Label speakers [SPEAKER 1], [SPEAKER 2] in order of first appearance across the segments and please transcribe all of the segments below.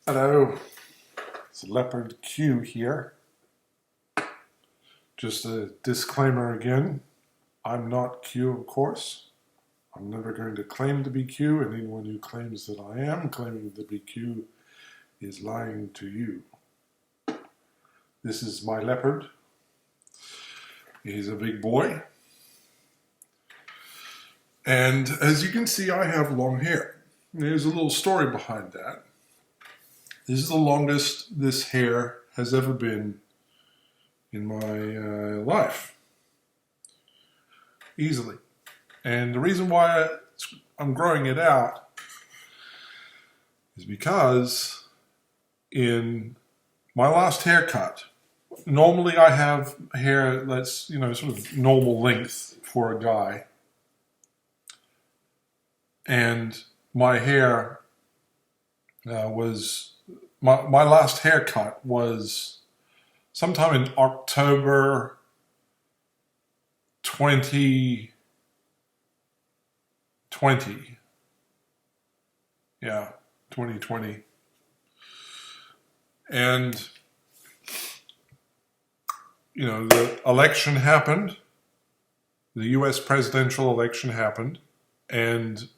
[SPEAKER 1] Hello, it's Leopard Q here. Just a disclaimer again. I'm not Q, of course. I'm never going to claim to be Q, and anyone who claims that I am claiming to be Q is lying to you. This is my leopard. He's a big boy. And as you can see, I have long hair. There's a little story behind that. This is the longest this hair has ever been in my life, easily. And the reason why I'm growing it out is because in my last haircut, normally I have hair that's, sort of normal length for a guy. And my hair my last haircut was sometime in October 2020. Yeah, 2020. And, the election happened. The US presidential election happened. And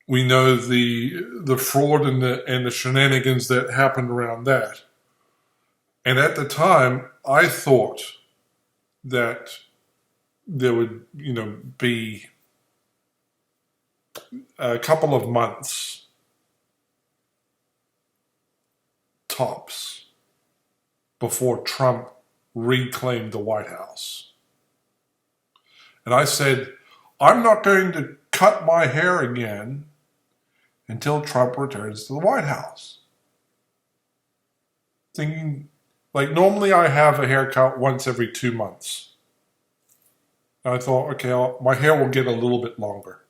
[SPEAKER 1] we know the fraud and the shenanigans that happened around that. And at the time, I thought that there would, be a couple of months tops before Trump reclaimed the White House. And I said, I'm not going to cut my hair again until Trump returns to the White House. Thinking, like, normally I have a haircut once every 2 months. And I thought, okay, my hair will get a little bit longer.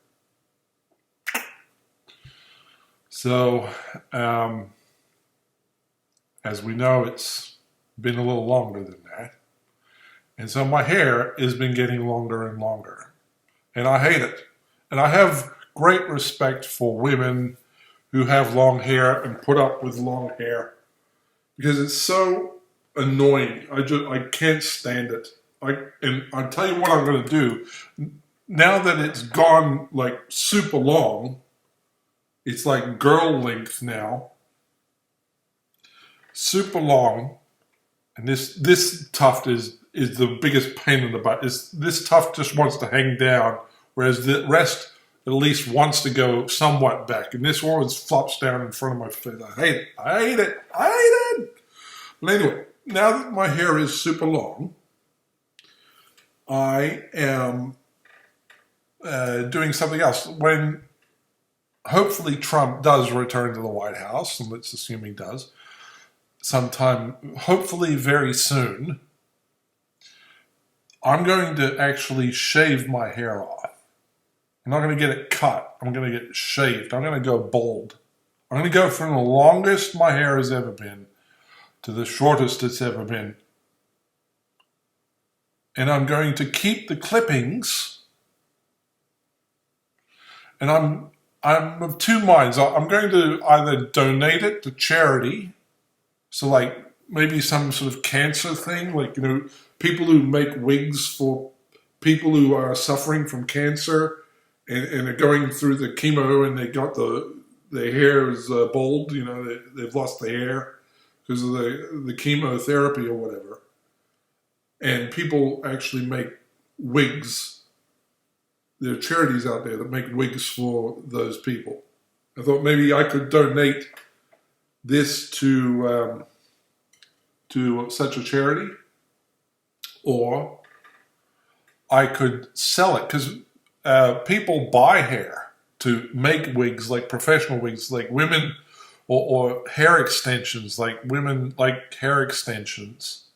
[SPEAKER 1] So, as we know, it's been a little longer than that. And so my hair has been getting longer and longer. And I hate it. And I have great respect for women who have long hair and put up with long hair because it's so annoying. I can't stand it. And I'll tell you what I'm going to do. Now that it's gone like super long, it's like girl length now. Super long. And this tuft is the biggest pain in the butt. This tuft just wants to hang down, whereas the rest at least wants to go somewhat back. And this always flops down in front of my face. I hate it. I hate it. I hate it. But anyway, now that my hair is super long, I am doing something else. When hopefully Trump does return to the White House, and let's assume he does, sometime, hopefully very soon, I'm going to actually shave my hair off. I'm not going to get it cut. I'm going to get it shaved. I'm going to go bald. I'm going to go from the longest my hair has ever been to the shortest it's ever been. And I'm going to keep the clippings. And I'm of two minds. I'm going to either donate it to charity. So like maybe some sort of cancer thing, like, people who make wigs for people who are suffering from cancer and are going through the chemo and they got their hair is bald, they've lost the hair because of the chemotherapy or whatever. And people actually make wigs. There are charities out there that make wigs for those people. I thought maybe I could donate this to such a charity, or I could sell it because people buy hair to make wigs, like professional wigs, like women, or hair extensions, like women like hair extensions,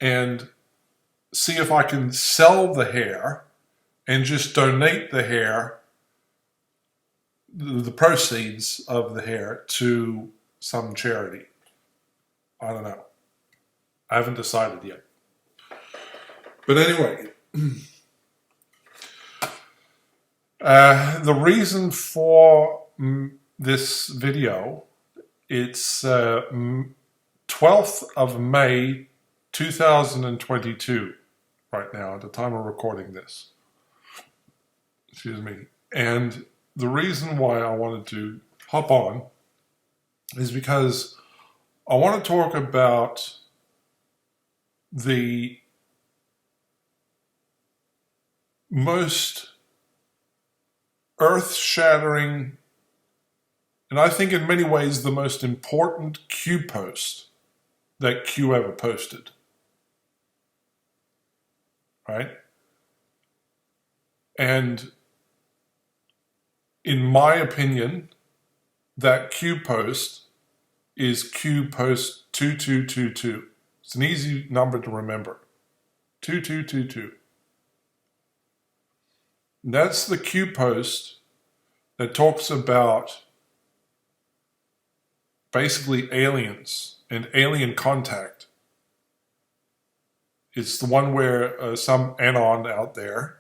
[SPEAKER 1] and see if I can sell the hair and just donate the hair, the proceeds of the hair, to some charity. I don't know. I haven't decided yet. But anyway, the reason for this video. It's 12th of May 2022 right now at the time of recording this. Excuse me. And the reason why I wanted to hop on is because I want to talk about the most earth-shattering, and I think in many ways the most important Q post that Q ever posted. Right? And in my opinion, that Q post is Q post 2222. It's an easy number to remember. 2222. That's the Q post that talks about basically aliens and alien contact. It's the one where some anon out there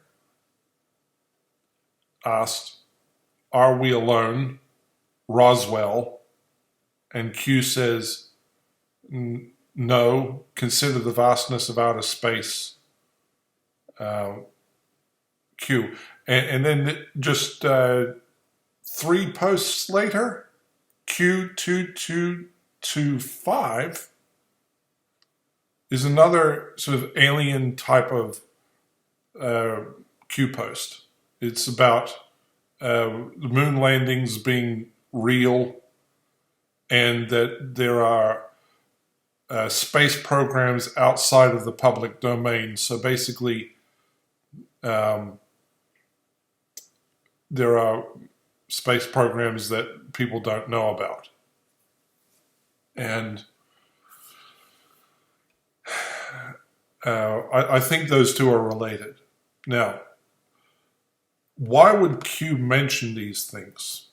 [SPEAKER 1] asked, "Are we alone, Roswell?" And Q says, "No, consider the vastness of outer space." Q. And then just 3 posts later, Q2225 is another sort of alien type of Q post. It's about the moon landings being real, and that there are space programs outside of the public domain. So basically, there are space programs that people don't know about. And I think those two are related. Now, why would Q mention these things?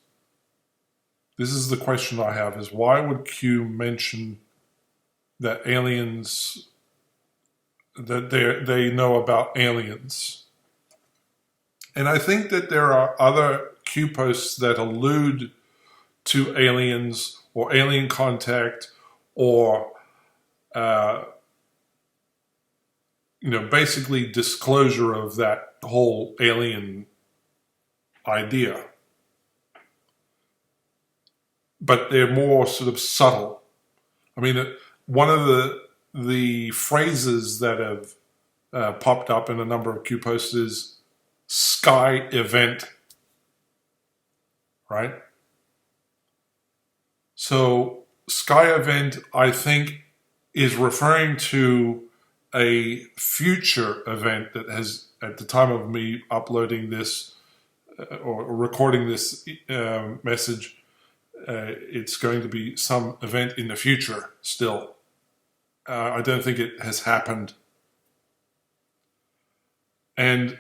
[SPEAKER 1] This is the question I have, is why would Q mention that aliens, that they know about aliens? And I think that there are other Q posts that allude to aliens or alien contact or, basically disclosure of that whole alien idea. But they're more sort of subtle. I mean, one of the phrases that have popped up in a number of Q posts is sky event, right? So sky event, I think, is referring to a future event that has, at the time of me uploading this or recording this message, it's going to be some event in the future still. I don't think it has happened. And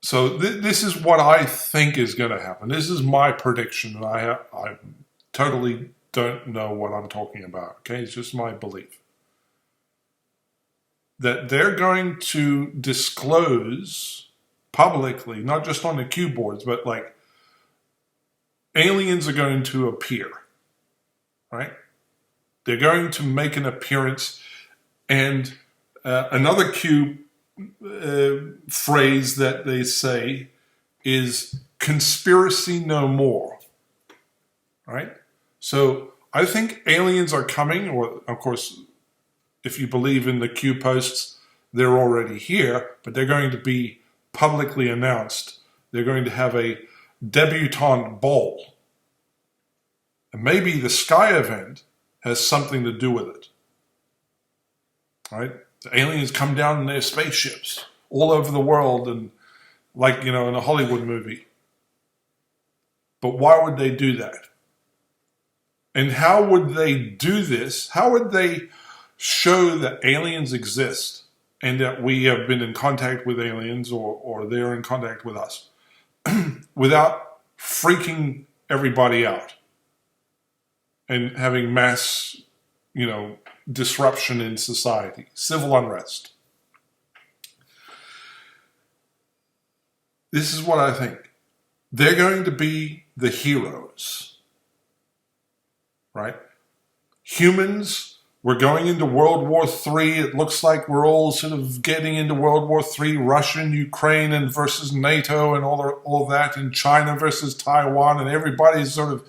[SPEAKER 1] so this is what I think is going to happen. This is my prediction, and I totally don't know what I'm talking about. Okay, it's just my belief that they're going to disclose publicly, not just on the Q boards, but like aliens are going to appear, right? They're going to make an appearance, and another Q phrase that they say is conspiracy no more, right? So I think aliens are coming, or of course, if you believe in the Q posts, they're already here, but they're going to be publicly announced. They're going to have a debutante ball. And maybe the sky event has something to do with it. Right? The aliens come down in their spaceships all over the world, and like, in a Hollywood movie. But why would they do that? And how would they do this? How would they show that aliens exist and that we have been in contact with aliens, or they're in contact with us, without freaking everybody out and having mass, disruption in society, civil unrest? This is what I think. They're going to be the heroes. right? Humans, we're going into World War III. It looks like we're all sort of getting into World War III, Russia and Ukraine and versus NATO and all that, and China versus Taiwan, and everybody's sort of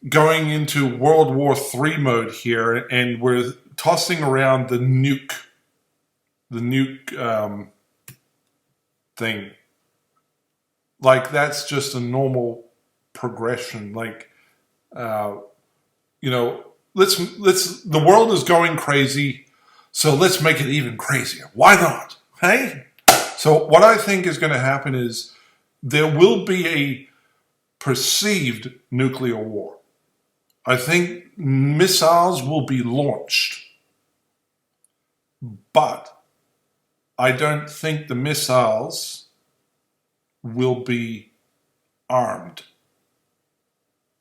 [SPEAKER 1] going into World War III mode here, and we're tossing around the nuke thing. Like, that's just a normal progression. Like, you know, let's the world is going crazy, so let's make it even crazier. Why not? Hey? So what I think is going to happen is there will be a perceived nuclear war. I think missiles will be launched, but I don't think the missiles will be armed.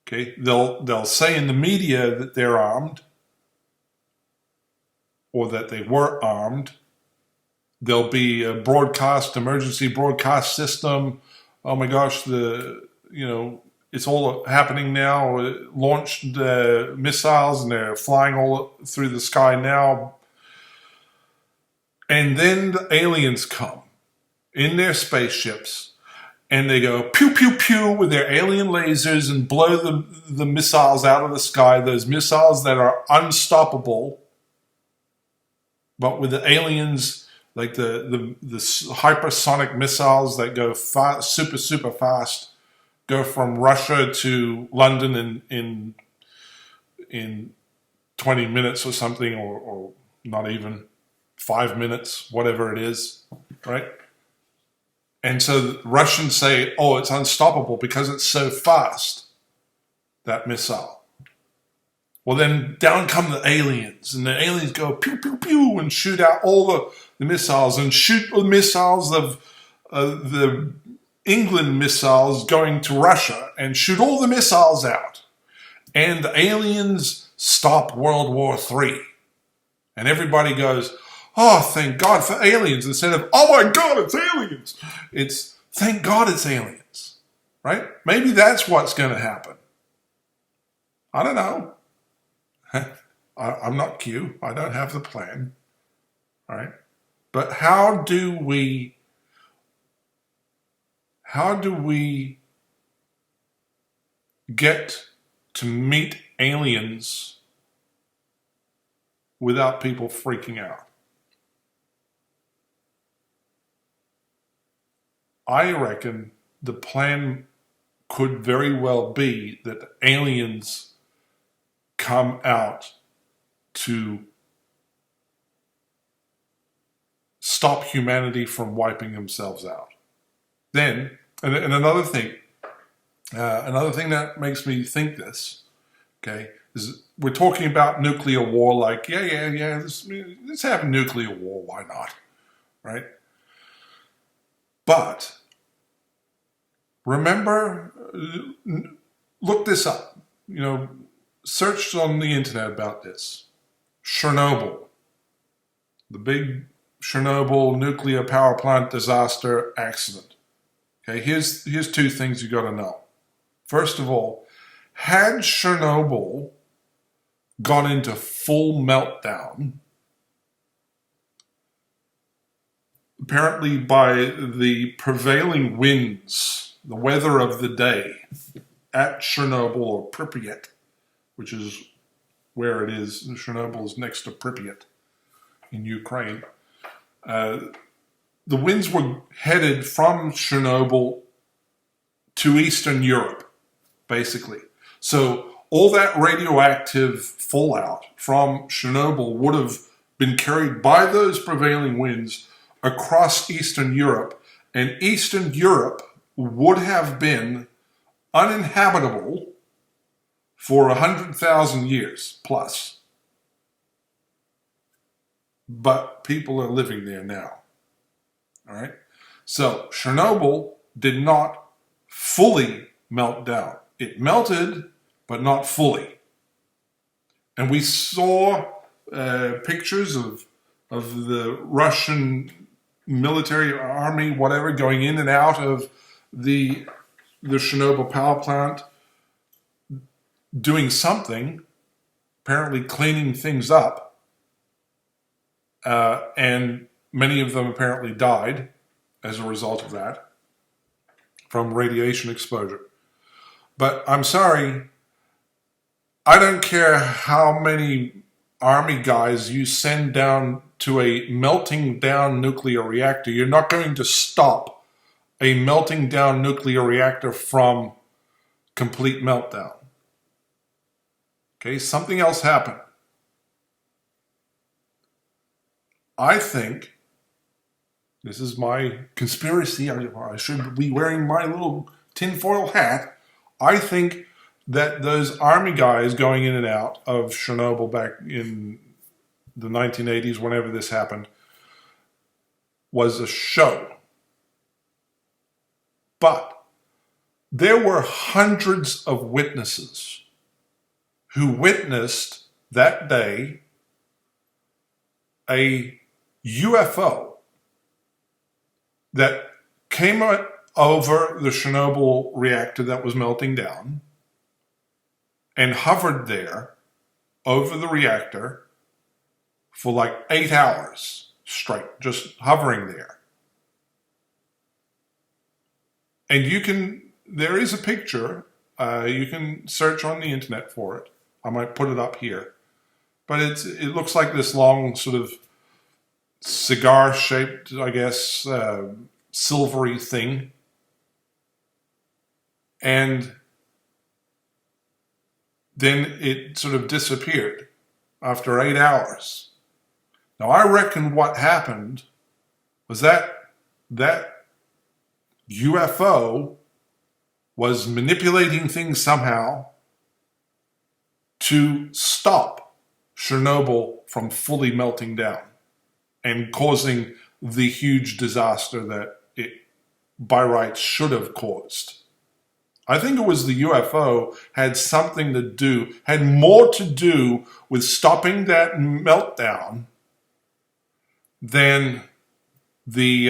[SPEAKER 1] Okay, they'll say in the media that they're armed, or that they were armed. There'll be a emergency broadcast system. Oh my gosh, it's all happening now. Launched missiles, and they're flying all through the sky now. And then the aliens come in their spaceships, and they go pew, pew, pew with their alien lasers and blow the missiles out of the sky, those missiles that are unstoppable. But with the aliens, like the hypersonic missiles that go super, super fast, go from Russia to London in 20 minutes or something, or not even 5 minutes, whatever it is, right? And so the Russians say, oh, it's unstoppable because it's so fast, that missile. Well, then down come the aliens, and the aliens go pew, pew, pew, and shoot out all the missiles, and shoot the missiles of the England missiles going to Russia, and shoot all the missiles out. And the aliens stop World War III. And everybody goes, oh, thank God for aliens, instead of, oh my God, it's aliens. It's, thank God it's aliens, right? Maybe that's what's going to happen. I don't know. I'm not Q. I don't have the plan, all right? But how do we get to meet aliens without people freaking out? I reckon the plan could very well be that aliens come out to stop humanity from wiping themselves out. Then, and another thing that makes me think this, okay, is we're talking about nuclear war, like, yeah, let's have a nuclear war, why not, right? But remember, look this up, search on the internet about this. Chernobyl, the big Chernobyl nuclear power plant disaster accident. Okay, here's two things you got to know. First of all, had Chernobyl gone into full meltdown, apparently by the prevailing winds, the weather of the day at Chernobyl, or Pripyat, which is where it is. Chernobyl is next to Pripyat in Ukraine. The winds were headed from Chernobyl to Eastern Europe, basically. So all that radioactive fallout from Chernobyl would have been carried by those prevailing winds across Eastern Europe, and Eastern Europe would have been uninhabitable for 100,000 years plus. But people are living there now. All right? So Chernobyl did not fully melt down. It melted, but not fully. And we saw pictures of the Russian military, army, whatever, going in and out of the Chernobyl power plant. doing something, apparently cleaning things up, and many of them apparently died as a result of that from radiation exposure. But I'm sorry, I don't care how many army guys you send down to a melting down nuclear reactor. You're not going to stop a melting down nuclear reactor from complete meltdown. Okay, something else happened. I think, this is my conspiracy, I should be wearing my little tinfoil hat. I think that those army guys going in and out of Chernobyl back in the 1980s, whenever this happened, was a show. But there were hundreds of witnesses who witnessed that day a UFO that came over the Chernobyl reactor that was melting down and hovered there over the reactor for like 8 hours straight, just hovering there. And there is a picture, you can search on the internet for it. I might put it up here. But it looks like this long sort of cigar-shaped, I guess, silvery thing. And then it sort of disappeared after 8 hours. Now, I reckon what happened was that UFO was manipulating things somehow to stop Chernobyl from fully melting down and causing the huge disaster that it by rights should have caused. I think it was the UFO had more to do with stopping that meltdown than the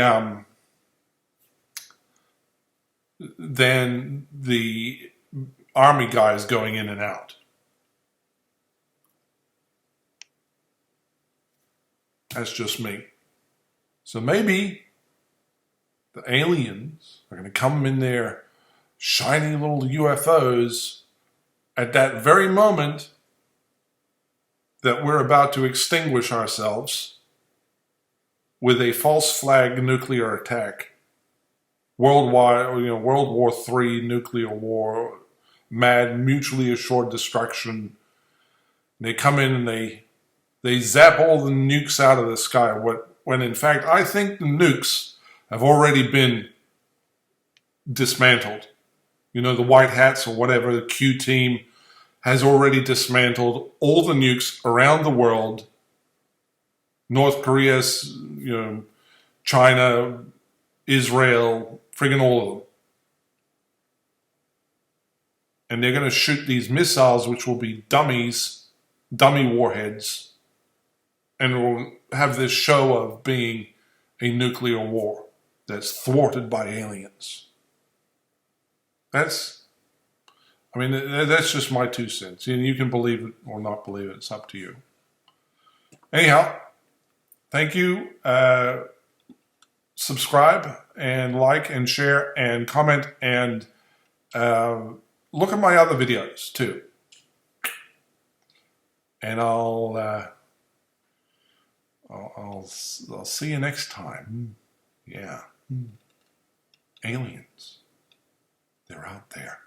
[SPEAKER 1] army guys going in and out. That's just me. So maybe the aliens are going to come in their shiny little UFOs at that very moment that we're about to extinguish ourselves with a false flag nuclear attack. Worldwide, World War III, nuclear war, mad, mutually assured destruction. They come in and they zap all the nukes out of the sky, when in fact I think the nukes have already been dismantled. The White Hats or whatever, the Q team has already dismantled all the nukes around the world. North Korea, China, Israel, friggin' all of them. And they're going to shoot these missiles, which will be dummy warheads, and will have this show of being a nuclear war that's thwarted by aliens. That's just my 2 cents. You can believe it or not believe it. It's up to you. Anyhow, thank you. Subscribe and like and share and comment and look at my other videos too. And I'll see you next time. Yeah. Aliens. They're out there.